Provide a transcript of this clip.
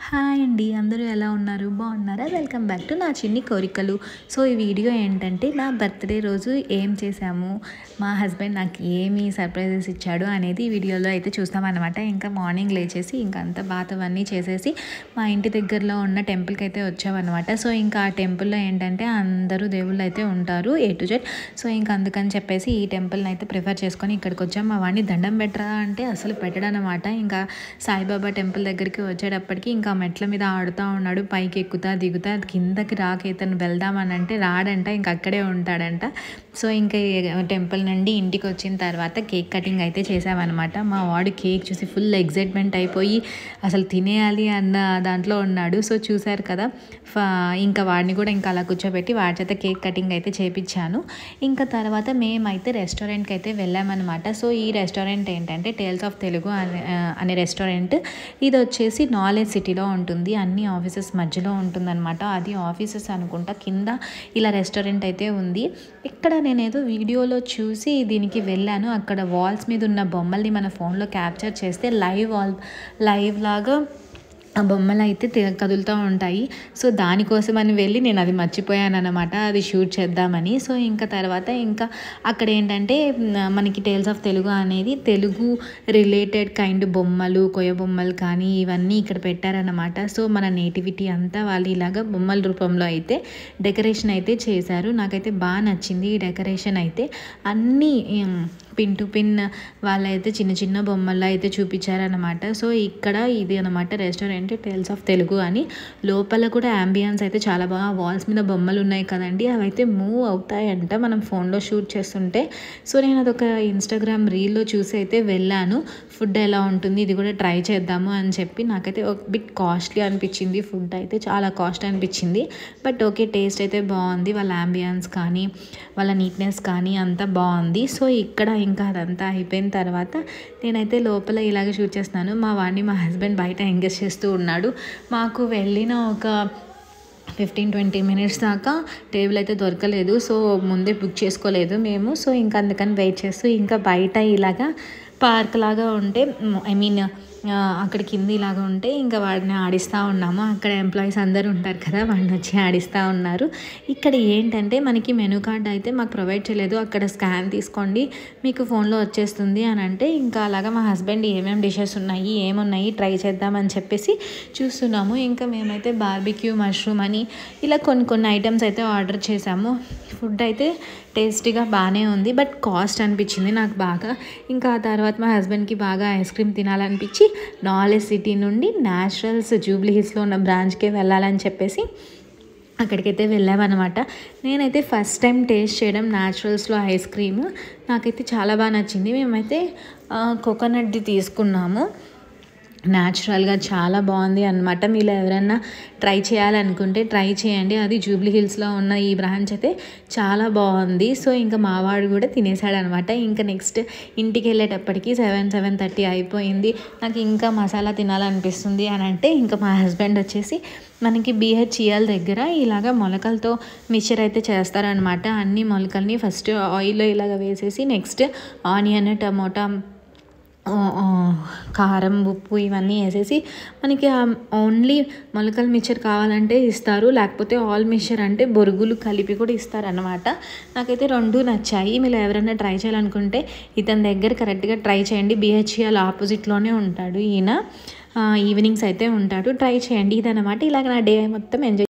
Hi అండి, అందరూ ఎలా ఉన్నారు? బాగున్నారా? వెల్కమ్ బ్యాక్ టు నా చిన్ని కోరికలు. సో ఈ వీడియో ఏంటంటే నా బర్త్డే రోజు ఏం చేశాము, మా హస్బెండ్ నాకు ఏమి సర్ప్రైజెస్ ఇచ్చాడు అనేది ఈ వీడియోలో అయితే చూస్తామన్నమాట. ఇంకా మార్నింగ్ లేచేసి ఇంకా అంతా బాత్ అవన్నీ చేసేసి మా ఇంటి దగ్గరలో ఉన్న టెంపుల్కి అయితే వచ్చామన్నమాట. సో ఇంకా ఆ టెంపుల్లో ఏంటంటే అందరూ దేవుళ్ళు అయితే ఉంటారు A to Z. సో ఇంకా అందుకని చెప్పేసి ఈ టెంపుల్ని అయితే ప్రిఫర్ చేసుకొని ఇక్కడికి వచ్చాము. మా వాడిని దండం పెట్టరా అంటే అసలు పెట్టడనమాట. ఇంకా సాయిబాబా టెంపుల్ దగ్గరికి వచ్చేటప్పటికి ఇంకా మెట్ల మీద ఆడుతూ ఉన్నాడు. పైకి ఎక్కుతా దిగుతా కిందకి ఇతను వెళ్దామని అంటే రాడంట, ఇంకా అక్కడే ఉంటాడంట. సో ఇంకా టెంపుల్ నుండి ఇంటికి వచ్చిన తర్వాత కేక్ కటింగ్ అయితే చేసామన్నమాట. మా వాడు కేక్ చూసి ఫుల్ ఎగ్జైట్మెంట్ అయిపోయి అసలు తినేయాలి అన్న దాంట్లో ఉన్నాడు. సో చూశారు కదా, ఇంకా వాడిని కూడా ఇంకా అలా కూర్చోబెట్టి వాడి చేత కేక్ కటింగ్ అయితే చేపించాను. ఇంకా తర్వాత మేమైతే రెస్టారెంట్కి అయితే వెళ్ళామన్నమాట. సో ఈ రెస్టారెంట్ ఏంటంటే టేల్స్ ఆఫ్ తెలుగు అనే రెస్టారెంట్. ఇది వచ్చేసి నాలెడ్జ్ సిటీలో ఉంటుంది, అన్ని ఆఫీసెస్ మధ్యలో ఉంటుందన్నమాట. అది ఆఫీసెస్ అనుకుంటా, కింద ఇలా రెస్టారెంట్ అయితే ఉంది. ఇక్కడ నేనేదో వీడియోలో చూసి దీనికి వెళ్ళాను. అక్కడ వాల్స్ మీద ఉన్న బొమ్మల్ని మన ఫోన్లో క్యాప్చర్ చేస్తే లైవ్ లాగా ఆ బొమ్మలు అయితే కదులుతూ ఉంటాయి. సో దానికోసం అని వెళ్ళి నేను అది మర్చిపోయాను అనమాట, అది షూట్ చేద్దామని. సో ఇంకా తర్వాత ఇంకా అక్కడ ఏంటంటే మనకి టేల్స్ ఆఫ్ తెలుగు అనేది తెలుగు రిలేటెడ్ కైండ్ బొమ్మలు, కొయ్య బొమ్మలు కానీ ఇవన్నీ ఇక్కడ పెట్టారనమాట. సో మన నేటివిటీ అంతా వాళ్ళు ఇలాగ బొమ్మల రూపంలో అయితే డెకరేషన్ అయితే చేశారు. నాకైతే బాగా నచ్చింది ఈ డెకరేషన్ అయితే. అన్నీ పిన్ టు పిన్ వాళ్ళైతే చిన్న చిన్న బొమ్మల్లో అయితే చూపించారనమాట. సో ఇక్కడ ఇది అనమాట రెస్టారెంట్ టేల్స్ ఆఫ్ తెలుగు అని. లోపల కూడా అంబియన్స్ అయితే చాలా బాగా, వాల్స్ మీద బొమ్మలు ఉన్నాయి కదండి, అవి అయితే మూవ్ అవుతాయంట మనం ఫోన్లో షూట్ చేస్తుంటే. సో నేను అదొక ఇన్స్టాగ్రామ్ రీల్లో చూసి అయితే వెళ్ళాను. ఫుడ్ ఎలా ఉంటుంది, ఇది కూడా ట్రై చేద్దాము అని చెప్పి. నాకైతే ఒక బిట్ కాస్ట్లీ అనిపించింది, ఫుడ్ అయితే చాలా కాస్ట్ అనిపించింది. బట్ ఓకే, టేస్ట్ అయితే బాగుంది. వాళ్ళ అంబియన్స్ కానీ వాళ్ళ నీట్నెస్ కానీ అంతా బాగుంది. సో ఇక్కడ ఇంకా అదంతా అయిపోయిన తర్వాత నేనైతే లోపల ఇలాగ షూట్ చేస్తున్నాను. మా వాడిని మా హస్బెండ్ బయట ఎంగేజ్ చేస్తూ ఉన్నాడు. మాకు వెళ్ళిన ఒక 15-20 మినిట్స్ దాకా టేబుల్ అయితే దొరకలేదు. సో ముందే బుక్ చేసుకోలేదు మేము. సో ఇంకా అందుకని వెయిట్ చేస్తూ ఇంకా బయట ఇలాగా పార్క్ లాగా ఉంటే అక్కడ కింద ఇలాగ ఉంటే ఇంకా వాడిని ఆడిస్తూ ఉన్నాము. అక్కడ ఎంప్లాయీస్ అందరూ ఉంటారు కదా, వాడిని వచ్చి ఆడిస్తూ ఉన్నారు. ఇక్కడ ఏంటంటే మనకి మెనూ కార్డ్ అయితే మాకు ప్రొవైడ్ చేయలేదు. అక్కడ స్కాన్ తీసుకోండి మీకు ఫోన్లో వచ్చేస్తుంది అని అంటే ఇంకా అలాగా మా హస్బెండ్ ఏమేమి డిషెస్ ఉన్నాయి ఏమున్నాయి ట్రై చేద్దామని చెప్పేసి చూస్తున్నాము. ఇంకా మేమైతే బార్బిక్యూ మష్రూమ్ అని ఇలా కొన్ని ఐటమ్స్ అయితే ఆర్డర్ చేసాము. ఫుడ్ అయితే టేస్టీగా బాగానే ఉంది, బట్ కాస్ట్ అనిపించింది నాకు బాగా. ఇంకా ఆ తర్వాత మా హస్బెండ్కి బాగా ఐస్ క్రీమ్ తినాలనిపించి నాలెడ్జ్ సిటీ నుండి న్యాచురల్స్ జూబ్లీ హిల్స్లో ఉన్న బ్రాంచ్కే వెళ్ళాలని చెప్పేసి అక్కడికైతే వెళ్ళామన్నమాట. నేనైతే ఫస్ట్ టైం టేస్ట్ చేయడం న్యాచురల్స్లో ఐస్ క్రీమ్, నాకైతే చాలా బాగా నచ్చింది. మేమైతే కోకోనట్ది తీసుకున్నాము. న్యాచురల్గా చాలా బాగుంది అనమాట. మీరు ఎవరైనా ట్రై చేయాలనుకుంటే ట్రై చేయండి. అది జూబ్లీ హిల్స్లో ఉన్న ఈ బ్రాంచ్ అయితే చాలా బాగుంది. సో ఇంకా మావాడు కూడా తినేసాడు అనమాట. ఇంకా నెక్స్ట్ ఇంటికి వెళ్ళేటప్పటికి 7-7:30 అయిపోయింది. నాకు ఇంకా మసాలా తినాలనిపిస్తుంది అని అంటే ఇంకా మా హస్బెండ్ వచ్చేసి మనకి BHEL దగ్గర ఇలాగ మొలకలతో మిక్చర్ అయితే చేస్తారనమాట. అన్ని మొలకల్ని ఫస్ట్ ఆయిల్లో ఇలాగ వేసేసి నెక్స్ట్ ఆనియన్, టమోటా, కారం, ఉప్పు ఇవన్నీ వేసేసి మనకి ఓన్లీ మొలకల మిక్చర్ కావాలంటే ఇస్తారు, లేకపోతే ఆల్ మిక్చర్ అంటే బొరుగులు కలిపి కూడా ఇస్తారనమాట. నాకైతే రెండు నచ్చాయి. మీరు ఎవరైనా ట్రై చేయాలనుకుంటే ఇతని దగ్గర కరెక్ట్గా ట్రై చేయండి. BHEL ఆపోజిట్లోనే ఉంటాడు ఈయన, ఈవినింగ్స్ అయితే ఉంటాడు. ట్రై చేయండి. ఇదనమాట. ఇలాగ నా డే మొత్తం ఎంజాయ్